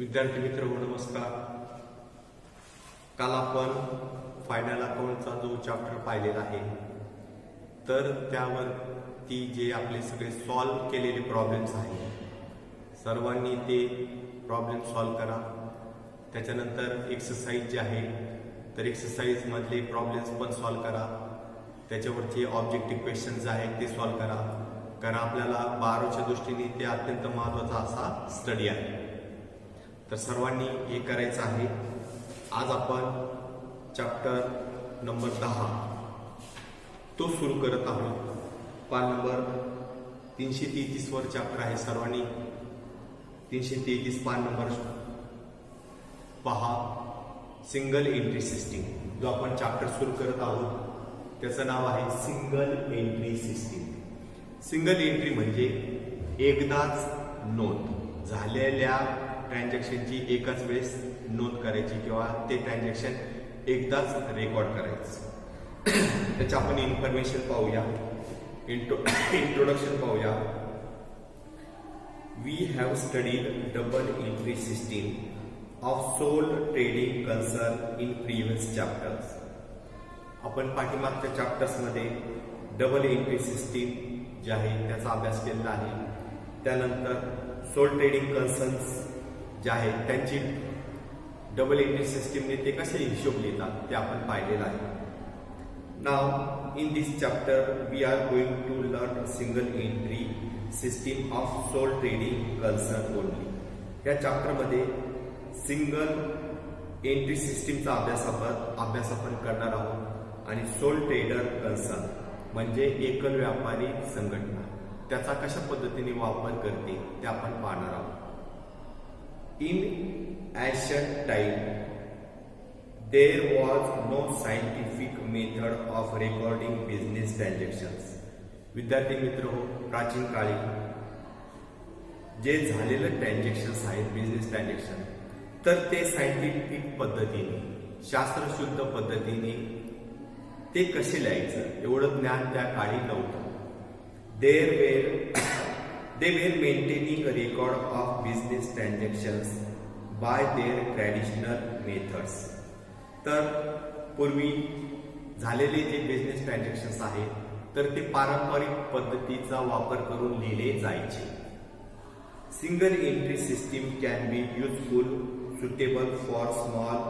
विद्यार्थी मित्र नमस्कार. काल आपण फायनल अकाउंटचा जो चॅप्टर पाहिलेला आहे तर त्यावरती जे आपले सगळे सॉल्व केलेले प्रॉब्लेम्स आहेत सर्वांनी ते प्रॉब्लेम सॉल्व करा. त्याच्यानंतर एक्सरसाइज जे आहे तर एक्सरसाइज मधले प्रॉब्लेम्स पण सॉल्व करा. त्याच्यावरचे ऑब्जेक्टिव्ह क्वेश्चन्स आहेत ते सॉल्व करा, कारण आपल्याला 12च्या दृष्टीने ते अत्यंत महत्त्वाचा असा स्टडी आहे. तर सर्वांनी हे करायचं आहे. आज आपण चॅप्टर नंबर 10 तो सुरू करत आहोत. पान नंबर 333 वर चॅप्टर आहे. सर्वांनी 333 पान नंबर पहा. सिंगल एंट्री सिस्टीम जो आपण चॅप्टर सुरू करत आहोत त्याचं नाव आहे single entry system. Single entry म्हणजे एकदाच नोंद झालेल्या ट्रान्झॅक्शनची एकाच वेळेस नोंद करायची किंवा ते ट्रान्झॅक्शन एकदाच रेकॉर्ड करायचं. त्याचं आपण इन्फॉर्मेशन पाहूया. इंट्रोडक्शन पाहूया. We have studied double entry system of sole trading concern in previous chapters. आपण पाठीमागच्या चॅप्टर्समध्ये डबल एंट्री सिस्टीम जे आहे त्याचा अभ्यास केलेला आहे. त्यानंतर सोल्ड ट्रेडिंग कन्सर्न्स जे आहेत त्यांची डबल एंट्री सिस्टीमने ते कसे हिशोब लिहितात ते आपण पाहिलेलं आहे. नाव in this chapter we are going to learn single entry system of sole trading concern only. या चॅप्टरमध्ये सिंगल एंट्री सिस्टीमचा अभ्यास आपण करणार आहोत आणि सोल्ड ट्रेडर कन्सर्न म्हणजे एकल व्यापारी संघटना त्याचा कशा पद्धतीने वापर करते ते आपण पाहणार आहोत. In ancient time, there was no scientific method of recording business transactions. विद्यार्थी मित्र हो, प्राचीन काळी जे झालेलं ट्रान्झॅक्शन्स आहेत बिझनेस ट्रान्झॅक्शन तर ते सायंटिफिक पद्धतीने शास्त्रशुद्ध पद्धतीने ते कसे लिहायचं एवढं ज्ञान त्या काळी नव्हतं. They were maintaining a record of business transactions by their traditional methods. तर पूर्वी झालेले जे बिझनेस ट्रान्झॅक्शन्स आहेत तर ते पारंपरिक पद्धतीचा वापर करून लिहिले जायचे. Single entry system can be useful suitable for small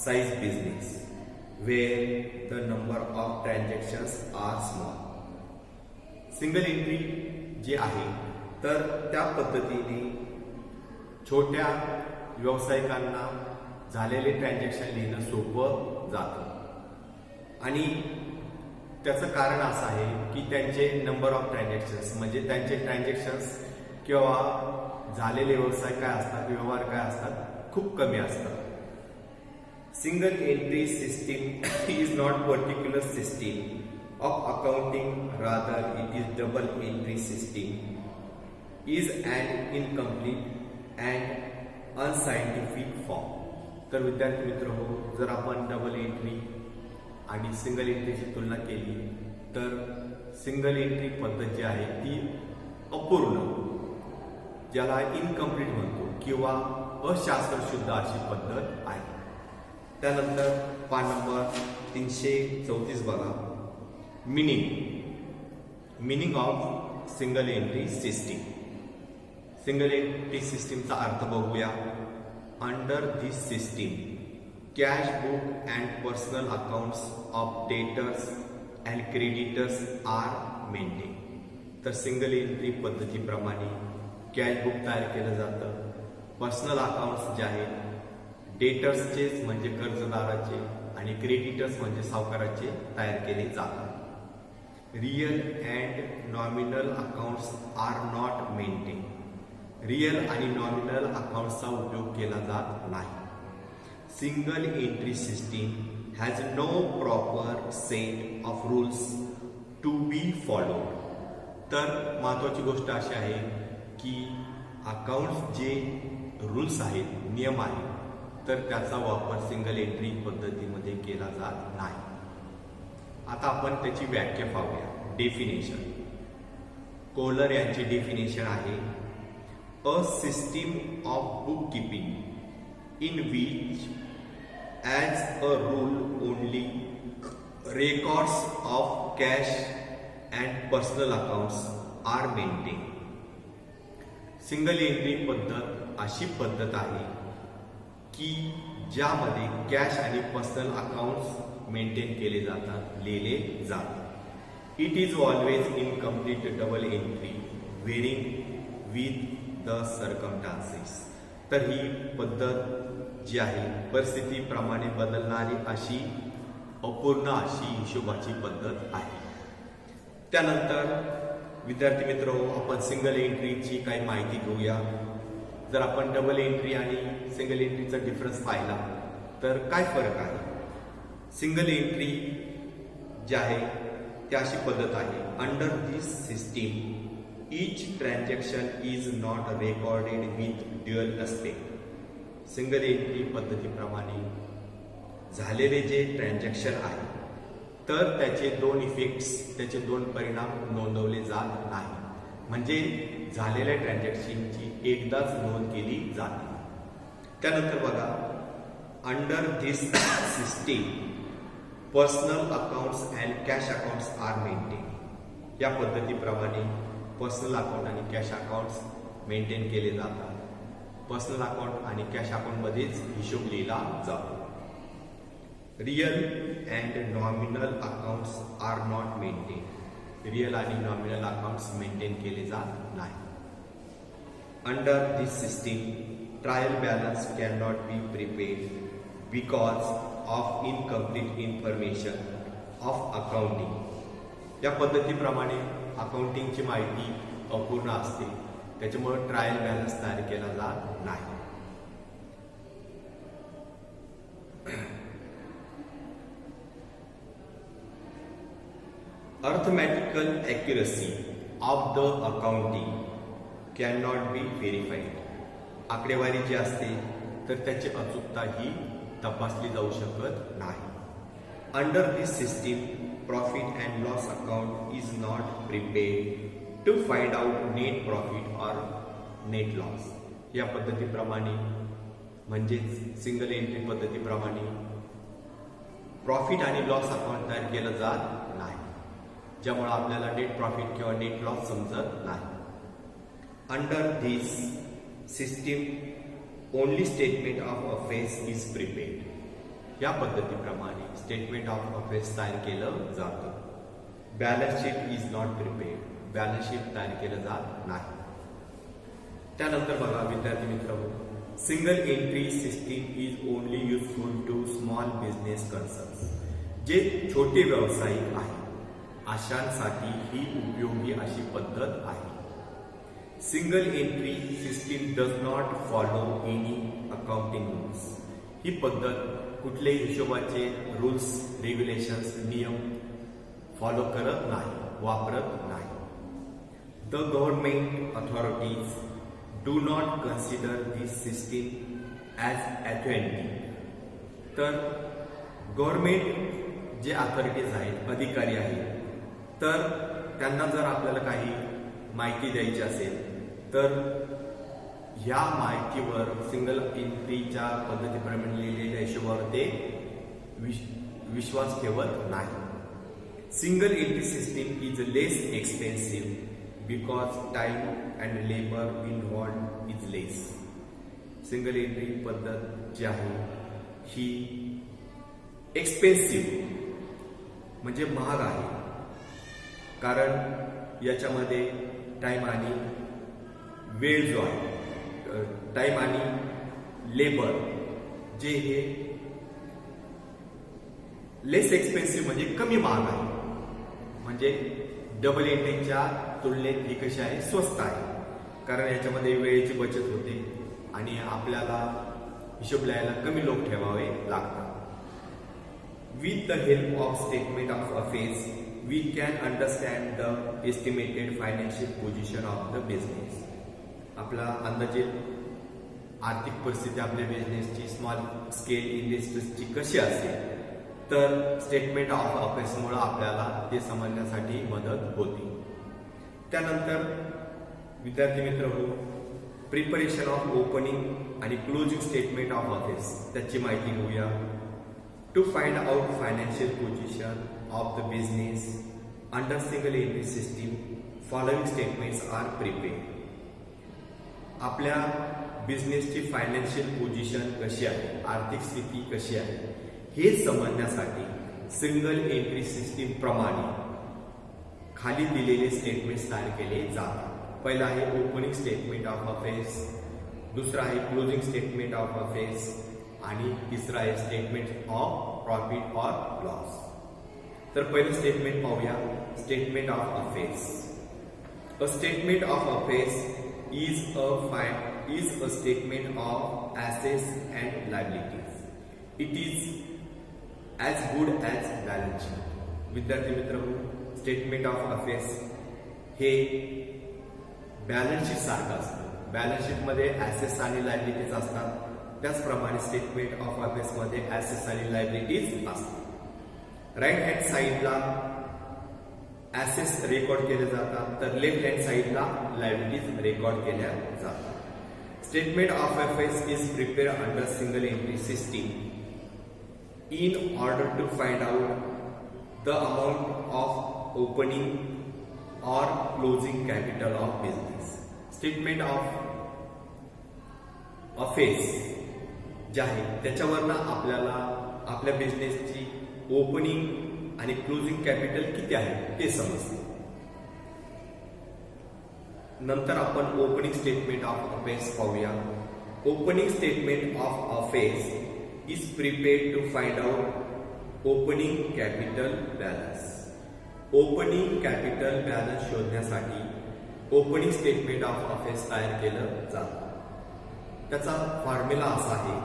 size business where the number of transactions are small. Single entry जे आहे तर त्या पद्धतीने छोट्या व्यावसायिकांना झालेले ट्रान्झॅक्शन लिहिणं सोपं जातं आणि त्याचं कारण असं आहे की त्यांचे नंबर ऑफ ट्रान्झॅक्शन्स म्हणजे त्यांचे ट्रान्झॅक्शन्स किंवा झालेले व्यवसाय काय असतात व्यवहार काय असतात खूप कमी असतात. Single entry system is not particular system of accounting, rather it is double entry system is an incomplete and unscientific form. तर विद्यार्थी मित्र हो, जर आपण डबल एंट्री आणि सिंगल एंट्रीची तुलना केली तर सिंगल एंट्री पद्धत जी आहे ती अपूर्ण ज्याला इनकम्प्लीट म्हणतो किंवा अशास्त्रशुद्ध अशी पद्धत आहे. त्यानंतर पान नंबर 334 बघा. Meaning of single entry system. Single entry सिस्टीमचा अर्थ बघूया. Under this system cash book and personal accounts of debtors and creditors are maintain. तर सिंगल एंट्री पद्धतीप्रमाणे कॅश बुक तयार केलं जातं. पर्सनल अकाउंट्स जे आहेत डेटर्सचेच म्हणजे कर्जदाराचे आणि क्रेडिटर्स म्हणजे सावकाराचे तयार केले जातात. Real and nominal accounts are not maintain. Real आणि नॉमिनल अकाउंट्सचा उपयोग केला जात नाही. Single entry system has no proper set of rules to be followed. तर महत्वाची गोष्ट अशी आहे की अकाउंट्स जे रूल्स आहेत नियम आहेत तर त्याचा वापर सिंगल एंट्री पद्धतीमध्ये केला जात नाही. आता आपण त्याची व्याख्या पाहूया. डेफिनेशन. कोहलर यांची डेफिनेशन आहे a system of bookkeeping in which, as a rule, only records of cash and personal accounts are maintained. Single entry पद्धत अशी पद्धत आहे की ज्यामध्ये कॅश आणि पर्सनल अकाउंट्स मेंटेन केले जातात, लिहिले जातात. It is always incomplete double entry varying with the circumstances. तर ही पद्धत जी आहे परिस्थितीप्रमाणे बदलणारी अशी अपूर्ण अशी हिशोबाची पद्धत आहे. त्यानंतर विद्यार्थी मित्र, आपण सिंगल एंट्रीची काही माहिती घेऊया. जर आपण डबल एंट्री आणि सिंगल एंट्रीचा डिफरन्स पाहिला तर काय फरक आहे. सिंगल एंट्री जी आहे ती अशी पद्धत आहे, under this system each transaction is not recorded with dual aspect. Single entry पद्धतीप्रमाणे झालेले जे ट्रान्झॅक्शन आहे तर त्याचे दोन इफेक्ट्स, त्याचे दोन परिणाम नोंदवले जात नाही. म्हणजे झालेल्या ट्रान्झॅक्शनची एकदाच नोंद केली जाते. त्यानंतर बघा, under this system personal accounts and cash accounts are maintain. या पद्धतीप्रमाणे पर्सनल अकाउंट आणि कॅश अकाउंट्स मेंटेन केले जातात. पर्सनल अकाउंट आणि कॅश अकाउंटमध्येच हिशोब लिहिला जातो. Real and nominal accounts are not maintain. Real आणि नॉमिनल अकाउंट्स मेंटेन केले जात नाही. Under this system trial balance can not be prepared because of incomplete information of accounting. या पद्धतीप्रमाणे अकाउंटिंगची माहिती अपूर्ण असते, त्याच्यामुळे ट्रायल बॅलन्स तयार केला जात नाही. Arithmetical accuracy of the accounting cannot be verified. आकडेवारी जी असते तर त्याची अचूकता ही तपासली जाऊ शकत नाही. Under this system profit and loss account is not prepared to find out net profit और नेट लॉस. या पद्धतीप्रमाणे म्हणजेच सिंगल एंट्री पद्धतीप्रमाणे प्रॉफिट आणि लॉस अकाउंट तयार केलं जात नाही, ज्यामुळे आपल्याला नेट प्रॉफिट किंवा नेट लॉस समजत नाही. Under this system only statement of affairs is prepared. या पद्धतीप्रमाणे स्टेटमेंट ऑफ अफेअर्स तयार केलं जातं. Balance sheet is not prepared. Balance sheet तयार केलं जात नाही. त्यानंतर बघा विद्यार्थी मित्रांनो, single entry system is only useful to small business concerns. जे छोटे व्यावसायिक आहेत अशांसाठी ही उपयोगी अशी पद्धत आहे. Single entry system does not follow any accounting rules. ही पद्धत कुठलेही हिशोबाचे रूल्स, रेग्युलेशन्स, नियम फॉलो करत नाही, वापरत नाही. The government authorities do not consider this system as authentic. तर गव्हर्नमेंट जे अथॉरिटीज आहेत, अधिकारी आहेत, तर त्यांना जर आपल्याला काही माहिती द्यायची असेल तर ह्या माहितीवर सिंगल एंट्रीच्या पद्धतीप्रमाणे लिहिलेल्या हिशोबावर ते विश्वास ठेवत नाही. Single entry system is less expensive because time and labour involved is less. Single entry पद्धत जी आहे ही एक्सपेन्सिव्ह म्हणजे महाग आहे, कारण याच्यामध्ये टाइम आणि वेळ जो आहे, टाइम आणि लेबर जे हे लेस एक्सपेन्सिव्ह म्हणजे कमी महाग आहे. म्हणजे डबल एंट्रीच्या तुलनेत ही कशी आहे, स्वस्त आहे, कारण याच्यामध्ये वेळेची बचत होते आणि आपल्याला हिशोब लिहायला कमी लोक ठेवावे लागतात. With the help of statement of affairs we can understand the estimated financial position of the business. आपला अंदाजित आर्थिक परिस्थिती आपल्या बिझनेसची, स्मॉल स्केल इंडस्ट्रीजची कशी असेल, तर स्टेटमेंट ऑफ अफेअर्समुळे आपल्याला ते समजण्यासाठी मदत होते. त्यानंतर विद्यार्थी मित्र हो, प्रिपरेशन ऑफ ओपनिंग आणि क्लोजिंग स्टेटमेंट ऑफ ऑफिस त्याची माहिती घेऊया. To find out financial position of the business under single entry system following statements are prepared. आपल्या बिझनेसची फायनान्शियल पोझिशन कशी आहे, आर्थिक स्थिती कशी आहे हे समजण्यासाठी सिंगल एंट्री सिस्टीम प्रमाणे खाली दिलेले स्टेटमेंट्स तयार केले जातात. पहिला आहे ओपनिंग स्टेटमेंट ऑफ अफेअर्स, दुसरा आहे क्लोजिंग स्टेटमेंट ऑफ अफेअर्स आणि तिसरा आहे स्टेटमेंट ऑफ प्रॉफिट और लॉस. तर पहिलं स्टेटमेंट पाहूया, statement of affairs. A statement of affairs is a statement of assets and liabilities. It is as good as balance sheet. विद्यार्थी मित्रांनो, स्टेटमेंट ऑफ अफेअर्स हे बॅलन्स शीट सारखं असतं. Balance sheet मध्ये ऍसेट्स आणि लायबिलिटीज असतात, त्याचप्रमाणे स्टेटमेंट ऑफ अफेअर्स मध्ये ऍसेट्स आणि लायबिलिटीज असतात. राईट हँड साइडला ऍसेट्स रेकॉर्ड केले जातात, तर लेफ्ट हँड साइडला लायबिलिटीज रेकॉर्ड केल्या जातात. Statement of affairs is prepared under single entry system in order to find out the amount of opening or closing capital of business. Statement of affairs जे आहे त्याच्यावरनं आपल्याला आपल्या बिझनेसची ओपनिंग आणि क्लोजिंग कॅपिटल किती आहे ते समजते. नंतर आपण ओपनिंग स्टेटमेंट ऑफ अफेअर्स पाहूया. Opening statement of affairs is prepared to find out opening capital balance. Opening capital balance शोधण्यासाठी ओपनिंग स्टेटमेंट ऑफ अफेअर्स तयार केलं जातं. त्याचा फॉर्म्युला असा आहे,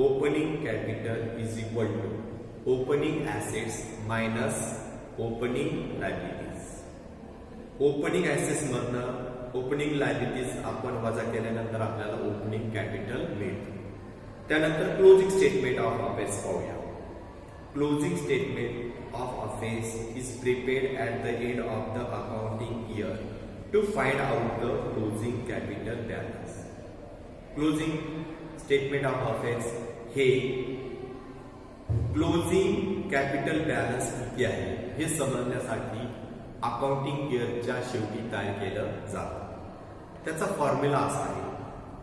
opening capital is equal to opening assets minus opening liabilities. Opening assets मधनं opening liabilities आपण वजा केल्यानंतर आपल्याला ओपनिंग कॅपिटल मिळतं. त्यानंतर क्लोजिंग स्टेटमेंट ऑफ अफेअर्स पाहूया. Closing statement of affairs is prepared at the end of the accounting year to find out the closing capital balance. Closing statement of affairs हे closing capital balance किती आहे हे समजण्यासाठी accounting इयरच्या शेवटी तयार केलं जातं. त्याचा फॉर्म्युला असा आहे,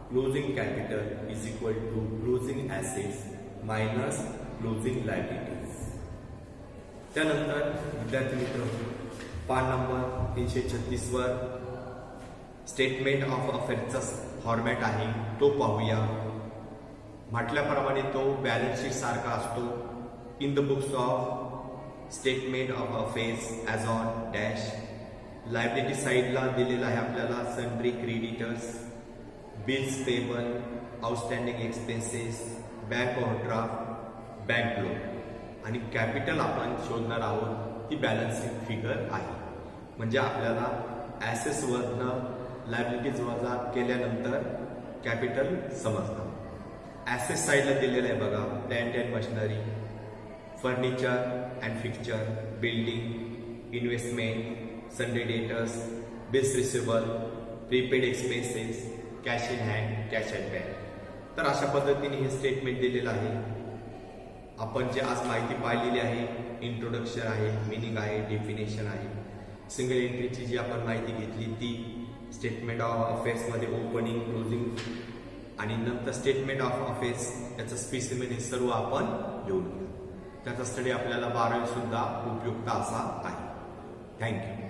closing capital is equal to closing assets minus closing liabilities. त्यानंतर विद्यार्थी मित्र, पान नंबर 336 वर स्टेटमेंट ऑफ अफेअर्सचा फॉर्मॅट आहे तो पाहूया. म्हटल्याप्रमाणे तो बॅलन्स शीट सारखा असतो. In the books of statement of affairs as on dash. Liability साईडला दिलेला आहे आपल्याला sundry creditors, bills payable, outstanding expenses, bank overdraft, bank loan आणि कॅपिटल आपण शोधणार आहोत ती बॅलन्स शीट फिगर आहे. म्हणजे आपल्याला ऍसेट्स वरनं लायबिलिटीज वजा केल्यानंतर कॅपिटल समजतं. ऍसेट्स साईडला दिलेलं आहे बघा, plant and machinery, furniture and fixture, building, investment, sundry debtors, bills receivable, prepaid expenses, cash in hand, cash at bank. तर अशा पद्धतीने हे स्टेटमेंट दिलेलं आहे. आपण जे आज माहिती पाहिलेली आहे, इंट्रोडक्शन आहे, मिनिंग आहे, डेफिनेशन आहे, सिंगल एंट्रीची जी आपण माहिती घेतली ती, स्टेटमेंट ऑफ अफेअर्समध्ये ओपनिंग, क्लोजिंग आणि नंतर स्टेटमेंट ऑफ अफेअर्स याचं स्पेसिमेन हे सर्व आपण घेऊन घेऊ. त्याचा स्टडी आपल्याला 12वी सुद्धा उपयुक्त असा आहे. थँक्यू.